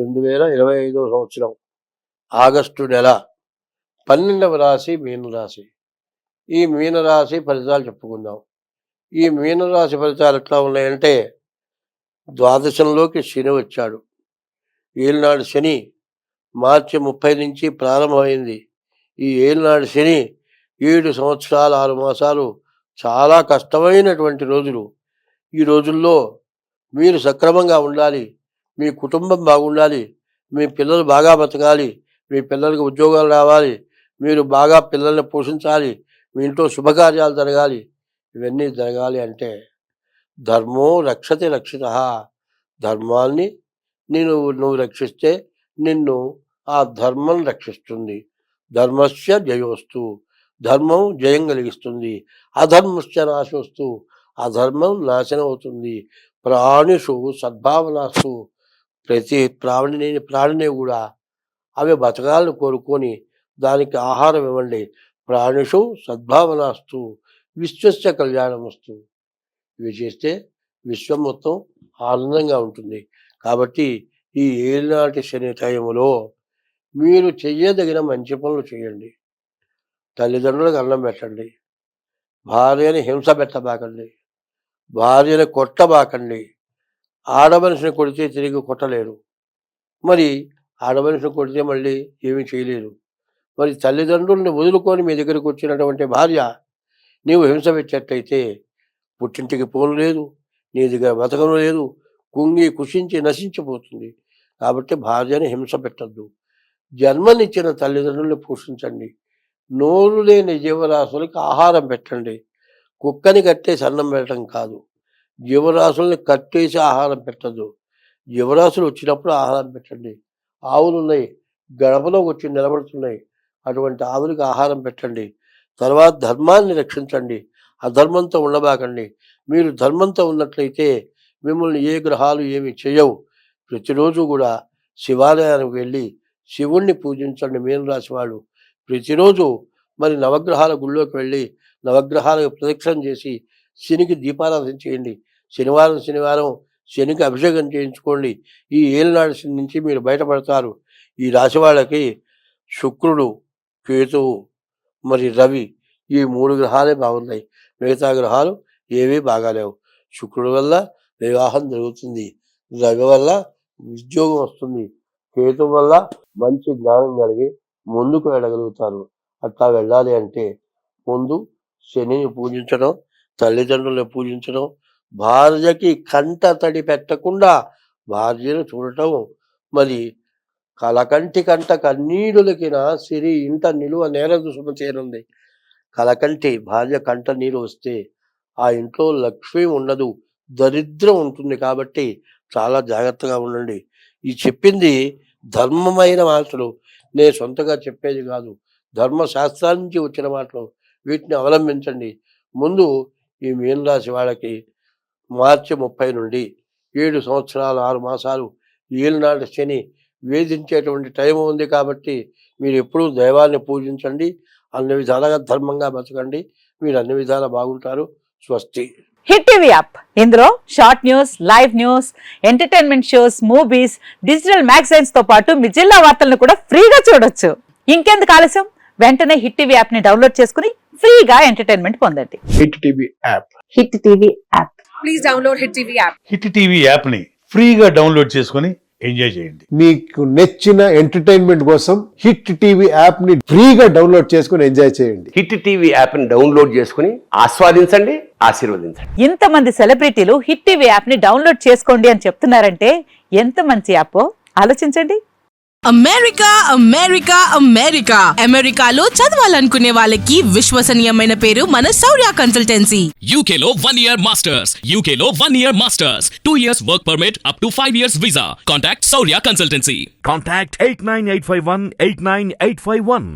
2025 సంవత్సరం ఆగస్టు నెల 12వ రాశి మీనరాశి. ఈ మీనరాశి ఫలితాలు చెప్పుకుందాం. ఈ మీనరాశి ఫలితాలు ఎట్లా ఉన్నాయంటే, ద్వాదశంలోకి శని వచ్చాడు. ఏలినాడు శని మార్చి 30 నుంచి ప్రారంభమైంది. ఈ ఏలినాడు శని 7 సంవత్సరాలు 6 మాసాలు చాలా కష్టమైనటువంటి రోజులు. ఈ రోజుల్లో మీరు సక్రమంగా ఉండాలి, మీ కుటుంబం బాగుండాలి, మీ పిల్లలు బాగా బతకాలి, మీ పిల్లలకు ఉద్యోగాలు రావాలి, మీరు బాగా పిల్లల్ని పోషించాలి, మీ ఇంట్లో శుభకార్యాలు జరగాలి. ఇవన్నీ జరగాలి అంటే ధర్మో రక్షతే రక్షిత. ధర్మాన్ని నువ్వు రక్షిస్తే నిన్ను ఆ ధర్మం రక్షిస్తుంది. ధర్మస్య జయోస్తు, ధర్మం జయం కలిగిస్తుంది. అధర్మస్య నాశోస్తు, అధర్మం నాశనం అవుతుంది. ప్రాణిషు సద్భావనాస్తు, ప్రతి ప్రాణిని కూడా అవి బతకాలను కోరుకొని దానికి ఆహారం ఇవ్వండి. ప్రాణిషు సద్భావనాస్తు, విశ్వస్య కళ్యాణమస్తు. ఇవి చేస్తే విశ్వం మొత్తం ఆనందంగా ఉంటుంది. కాబట్టి ఈ ఏలినాటి శని టైములో మీరు చెయ్యదగిన మంచి పనులు చేయండి. తల్లిదండ్రులకు అన్నం పెట్టండి, భార్యని హింస పెట్టబాకండి, భార్యని కొట్టబాకండి. ఆడమనిషిని కొడితే తిరిగి కొట్టలేరు, మరి ఆడమనిషిని కొడితే మళ్ళీ ఏమీ చేయలేరు. మరి తల్లిదండ్రుల్ని వదులుకొని మీ దగ్గరికి వచ్చినటువంటి భార్య నీవు హింస పెట్టేట్టయితే పుట్టింటికి పోను లేదు, నీ దగ్గర బతకను లేదు, కుంగి కుషించి నశించిపోతుంది. కాబట్టి భార్యని హింస పెట్టద్దు. జన్మనిచ్చిన తల్లిదండ్రుల్ని పోషించండి. నోరు లేని జీవరాశులకి ఆహారం పెట్టండి. కుక్కని కట్టేసి అన్నం పెట్టడం కాదు, జీవరాశుల్ని కట్టేసి ఆహారం పెట్టద్దు. జీవరాశులు వచ్చినప్పుడు ఆహారం పెట్టండి. ఆవులు ఉన్నాయి, గడపలో వచ్చి నిలబడుతున్నాయి, అటువంటి ఆవులకి ఆహారం పెట్టండి. తర్వాత ధర్మాన్ని రక్షించండి, అధర్మంతో ఉండబాకండి. మీరు ధర్మంతో ఉన్నట్లయితే మిమ్మల్ని ఏ గ్రహాలు ఏమి చేయవు. ప్రతిరోజు కూడా శివాలయానికి వెళ్ళి శివుణ్ణి పూజించండి. మీనరాశి వాళ్ళు ప్రతిరోజు మరి నవగ్రహాల గుళ్ళోకి వెళ్ళి నవగ్రహాలకు ప్రదక్షిణ చేసి శనికి దీపారాధన చేయండి. శనివారం శనికి అభిషేకం చేయించుకోండి. ఈ ఏలినాడు శని నుంచి మీరు బయటపడతారు. ఈ రాశి వాళ్ళకి శుక్రుడు, కేతువు, మరి రవి, ఈ 3 గ్రహాలే బాగున్నాయి. మిగతా గ్రహాలు ఏవీ బాగాలేవు. శుక్రుడి వల్ల వివాహం జరుగుతుంది, రవి వల్ల ఉద్యోగం వస్తుంది, కేతు వల్ల మంచి జ్ఞానం కలిగి ముందుకు వెళ్ళగలుగుతారు. అట్లా వెళ్ళాలి అంటే ముందు శనిని పూజించడం, తల్లిదండ్రులను పూజించడం, భార్యకి కంట తడి పెట్టకుండా భార్యను చూడటం, మరి కలకంటి కంట కన్నీరులకిన సిరి ఇంట నిలువ నేరదు సుమచేరుంది. కలకంటి భార్య కంట నీరు వస్తే ఆ ఇంట్లో లక్ష్మి ఉండదు, దరిద్రం ఉంటుంది. కాబట్టి చాలా జాగ్రత్తగా ఉండండి. ఈ చెప్పింది ధర్మమైన మాటలు, నేను సొంతగా చెప్పేది కాదు, ధర్మశాస్త్రాల నుంచి వచ్చిన మాటలు. వీటిని అవలంబించండి. ముందు ఈ మీనరాశి వాళ్ళకి మార్చి 30 నుండి 7 సంవత్సరాలు 6 మాసాలు ఏలినాటి శని వేధించేటువంటి టైం ఉంది. కాబట్టి మీరు ఎప్పుడూ దైవాన్ని పూజించండి, అన్ని విధాలుగా ధర్మంగా బతకండి, మీరు అన్ని విధాలా బాగుంటారు. స్వస్తి. హిట్ టీవీ యాప్, ఇందులో short news, live news, entertainment shows, movies, digital magazines తో పాటు మీ జిల్లా వార్తలను కూడా ఫ్రీగా చూడొచ్చు. ఇంకెందుకు ఆలస్యం, వెంటనే హిట్ టీవీ యాప్ ని డౌన్లోడ్ చేసుకుని ఫ్రీగా ఎంటర్టైన్మెంట్ పొందండి. Hit TV app, hit TV app, please download hit TV app. Hit TV app ని ఫ్రీగా డౌన్లోడ్ చేసుకుని ఎంజాయ్ చేయండి. మీకు నచ్చిన ఎంటర్టైన్మెంట్ కోసం హిట్ టీవీ యాప్ ని ఫ్రీగా డౌన్లోడ్ చేసుకుని ఎంజాయ్ చేయండి. హిట్ టీవీ యాప్ ని డౌన్లోడ్ చేసుకుని ఆస్వాదించండి, ఆశీర్వదించండి. ఇంతమంది సెలబ్రిటీలు హిట్ టీవీ యాప్ ని డౌన్లోడ్ చేసుకోండి అని చెప్తున్నారంటే ఎంత మంచి యాప్ ఆలోచించండి. అమెరికా అమెరికా అమెరికా అమెరికాలో చదవాలనుకునే వాళ్ళకి విశ్వసనీయమైన పేరు మన శౌర్య కన్సల్టెన్సీ. UK లో 1 year masters, UK లో 1 year masters, 2 years work permit up to 5 years visa. Contact Saurya Consultancy. Contact 89851 89851.